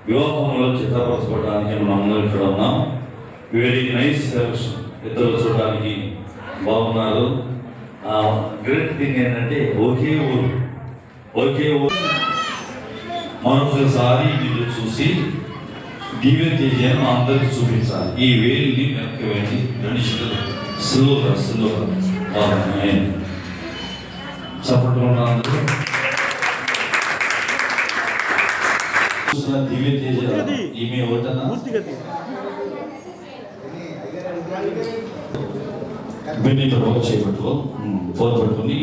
వివాహంలో చిత్రపరచుకోవడానికి మనం అందరం ఇక్కడ ఉన్నాం. Very nice selection. ఇద్దరు చూడడానికి బాగున్నారు. గ్రేట్ థింగ్ ఏంటంటే ఒకే ఊరు మరొకసారి మీరు చూసి దివ్య తేజను అందరికి చూపించాలి. ఈ వేలిని వెనక్కి వెళ్ళి గణిషులు స్లోగా చప్పట్లు అందరూ దివ్య తేజ ఈమె ఓటనా బెన్నీతో చేపట్టు పోల్పట్టుకుని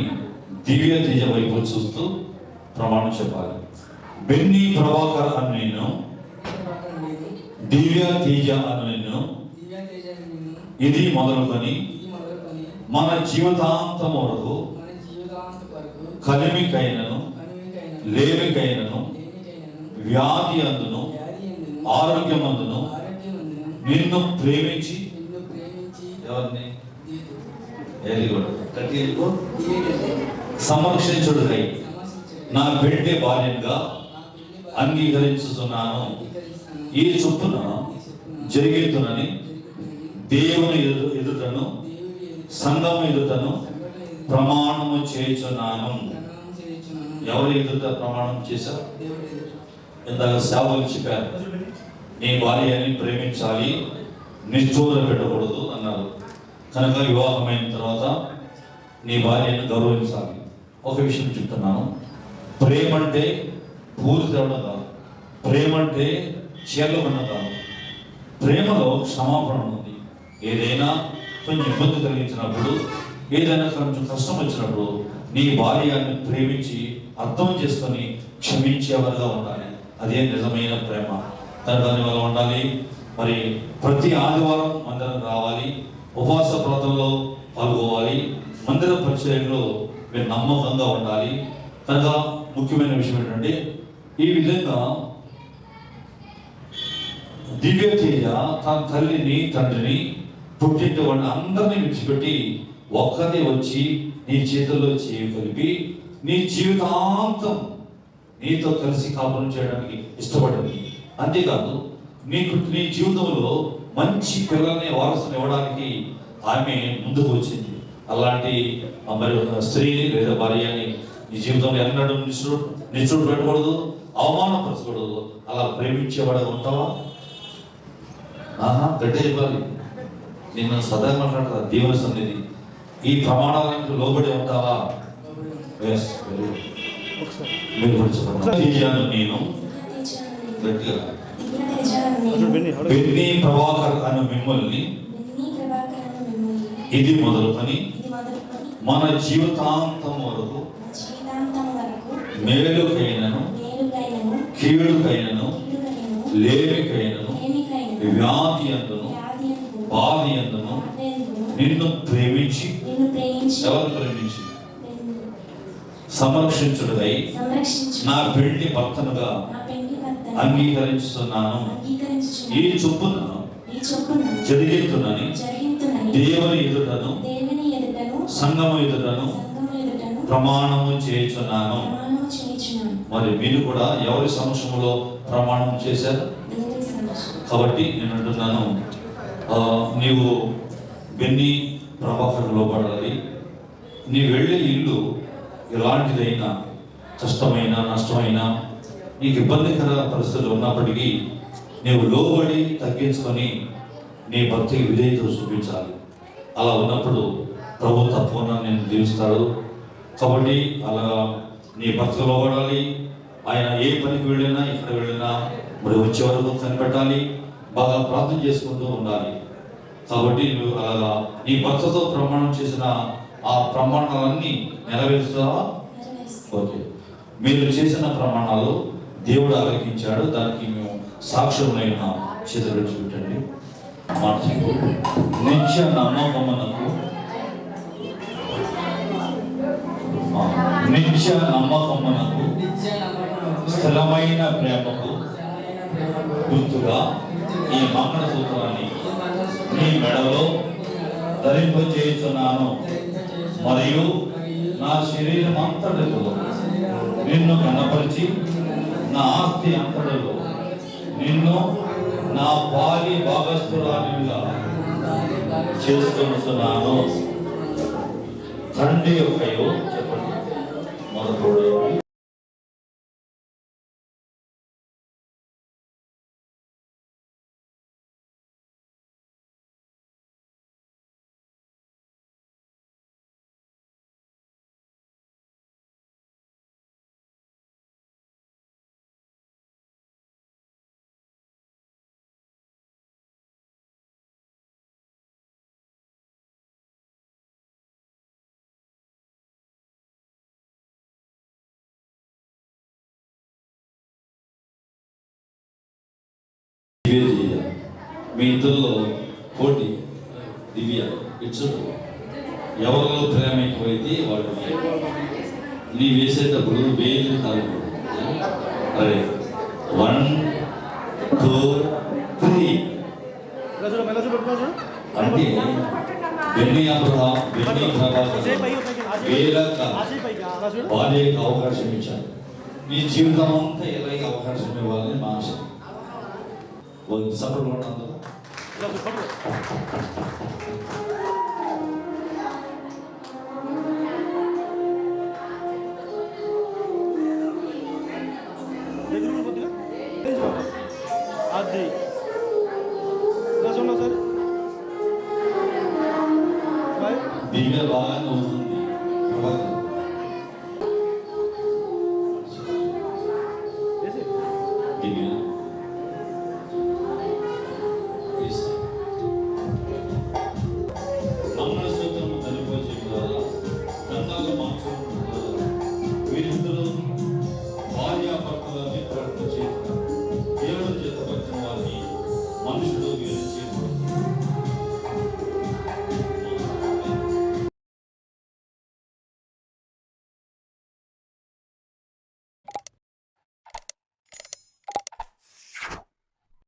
దివ్య తేజ వైపు చూస్తూ ప్రమాణం చెప్పాలి. బెన్నీ ప్రభాకర్ అను నిన్ను, దివ్య తేజ అను నిన్ను ఇది మొదలుకొని మన జీవితాంతం వరకు కలిమికైనను లేమికైనను వ్యాధి అందును ఆరోగ్యమందును నిన్ను ప్రేమించి ఎవరిని సంరక్షించుడుకై నా బిడ్డే భార్యగా అంగీకరించుతున్నాను. ఈ చొప్పున జరిగేతునని దేవుని ఎదుటను సంఘము ఎదుటను ప్రమాణము చేయుచున్నాను. ఎవరు ఎదుట ప్రమాణం చేశారు? ఇందాక సేవలు చెప్పారు, నీ భార్యని ప్రేమించాలి, నిష్ఠూర పెట్టకూడదు అన్నారు. కనుక వివాహమైన తర్వాత నీ భార్యను గౌరవించాలి. ఒక విషయం చెప్తున్నాను, ప్రేమ అంటే పూర్తి అవడం కాదు, ప్రేమ అంటే చేర్లమన్న కాదు. ప్రేమలో క్షమాపణ ఉంది. ఏదైనా కొంచెం ఇబ్బంది కలిగించినప్పుడు, ఏదైనా కొంచెం కష్టం వచ్చినప్పుడు నీ భార్యని ప్రేమించి అర్థం చేసుకొని క్షమించేవారుగా ఉండాలి. అదే నిజమైన ప్రేమ. దాని వల్ల ఉండాలి. మరి ప్రతి ఆదివారం మందిరం రావాలి, ఉపవాస ప్రార్థనలో పాల్గొవాలి, మందిర పరిచయంలో మీరు నమ్మకంగా ఉండాలి. కనుక ముఖ్యమైన విషయం ఏంటంటే ఈ విధంగా దివ్య తేజ తన తల్లిని తండ్రిని పుట్టింటి వాడిని అందరినీ విడిచిపెట్టి ఒక్కదే వచ్చి నీ చేతుల్లో చేయి కలిపి నీ జీవితాంతం నీతో కలిసి కాపురం చేయడానికి ఇష్టపడింది. అంతేకాదు నీ జీవితంలో మంచి పిల్లల్ని వారసుని ఇవ్వడానికి ఆమె ముందుకు వచ్చింది. అలాంటి మరి స్త్రీ లేదా భార్య అని నీ జీవితంలో ఎన్నడూ నిచ్చుడు పెట్టకూడదు, అవమానపరచకూడదు. అలా ప్రేమించేవాడుగా ఉంటావా? గడ్డే చెప్పాలి. నేను సదా మాట్లాడతా దేవుని సన్నిధి. ఈ ప్రమాణాలకు లోబడి ఉంటావా? మీరు నేను గట్టిగా బెన్నీ ప్రభాకర్ అను మిమ్మల్ని ఇది మొదలుకొని మన జీవితాంతం వరకు మేలుకైనను కీడుకైనను లేమికైనను వ్యాధి అందును బాధి అందును నిన్ను ప్రేమించి ఎవరు ప్రేమించి సంరక్షించుడై నా పెళ్లి భర్తనుగా అంగీకరించుతున్నాను. ఈ చొప్పున జరిగేతునని దేవుని ఎదుటను సంఘము ఎదుటను ప్రమాణము చేయుచున్నాను. మరి మీరు కూడా ఎవరి సమక్షంలో ప్రమాణం చేశారు? కాబట్టి నేను అంటున్నాను, నీవు బెన్నీ ప్రభాకర్ లోబడాలి. నీ వెళ్ళే ఇల్లు ఎలాంటిదైనా కష్టమైన నష్టమైనా నీకు ఇబ్బందికర పరిస్థితులు ఉన్నప్పటికీ నీవు లోబడి తగ్గించుకొని నీ భక్తికి విధేయత చూపించాలి. అలా ఉన్నప్పుడు ప్రభు తప్పకుండా నేను దీవిస్తాడు. కాబట్టి అలా నీ భక్తికి లోబడాలి. ఆయన ఏ పనికి వెళ్ళినా ఇక్కడ వెళ్ళినా మరి వచ్చే వరకు కనిపెట్టాలి, బాగా ప్రార్థన చేసుకుంటూ ఉండాలి. కాబట్టి నువ్వు అలాగా నీ భక్తితో ప్రమాణం చేసిన ఆ ప్రమాణాలన్నీ నెరవేరుస్తావా? ఓకే. మీరు చేసిన ప్రమాణాలు దేవుడు ఆలకించాడు. దానికి మేము సాక్ష్యములైన చేతులు పెట్టండి. నిత్య నమ్మకమునకు స్థిరమైన ప్రేమకు గుర్తుగా ఈ మంగళసూత్రాన్ని నీ మెడలో ధరింపచేయుచున్నాను. మరియు నా శరీరం అంతటిలో నిన్ను కనపరిచి నా ఆస్తి అంతటిలో నిన్ను నా భార్య భాగస్థురాలిగా చేసుకొనుచున్నాను. తండ్రి యొక్కయు చెప్పండి మొదటి మీ ఇద్దరిలో పోటీ. దివ్య ఇట్స్ ఎవరిలో ప్రేమ ఎక్కువైతే వాళ్ళు నీ వేసేటప్పుడు వేలు తలుపు. అరే 1 2 3 అంటే బెన్నీ అబ్రహాం బెన్నీ ప్రభాకర్ వేలక భార్యకి అవకాశం ఇచ్చారు. నీ జీవితం అంతా ఎలాగే అవకాశం ఇవ్వాలని మా ఆశ. సపోర్ట్ కొట్టాలి. అది సార్ దివ్య బాగా నవ్వుతుంది.